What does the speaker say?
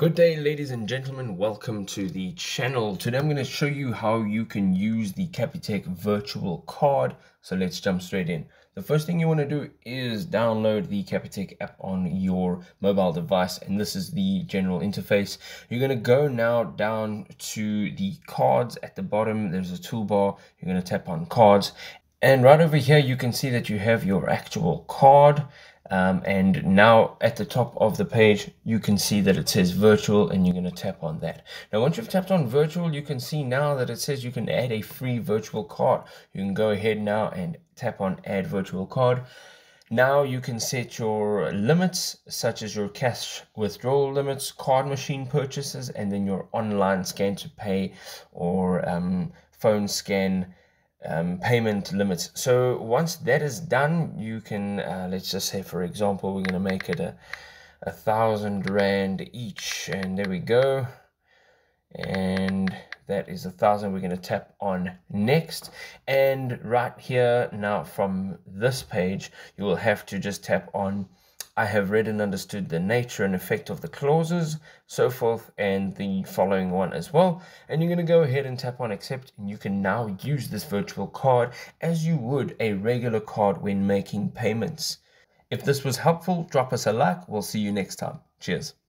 Good day, ladies and gentlemen. Welcome to the channel. Today I'm going to show you how you can use the Capitec virtual card. So let's jump straight in. The first thing you want to do is download the Capitec app on your mobile device, and this is the general interface. You're going to go now down to the cards at the bottom. There's a toolbar. You're going to tap on cards, and right over here you can see that you have your actual card. And now at the top of the page, you can see that it says virtual, and you're going to tap on that. Now, once you've tapped on virtual, you can see now that it says you can add a free virtual card. You can go ahead now and tap on add virtual card. Now you can set your limits, such as your cash withdrawal limits, card machine purchases, and then your online scan to pay or phone scan payment limits. So once that is done, you can let's just say, for example, we're going to make it a 1,000 rand each, and there we go, and that is 1,000. We're going to tap on next, and right here now from this page you will have to just tap on I have read and understood the nature and effect of the clauses, so forth, and the following one as well. And you're going to go ahead and tap on accept, and you can now use this virtual card as you would a regular card when making payments. If this was helpful, drop us a like. We'll see you next time. Cheers.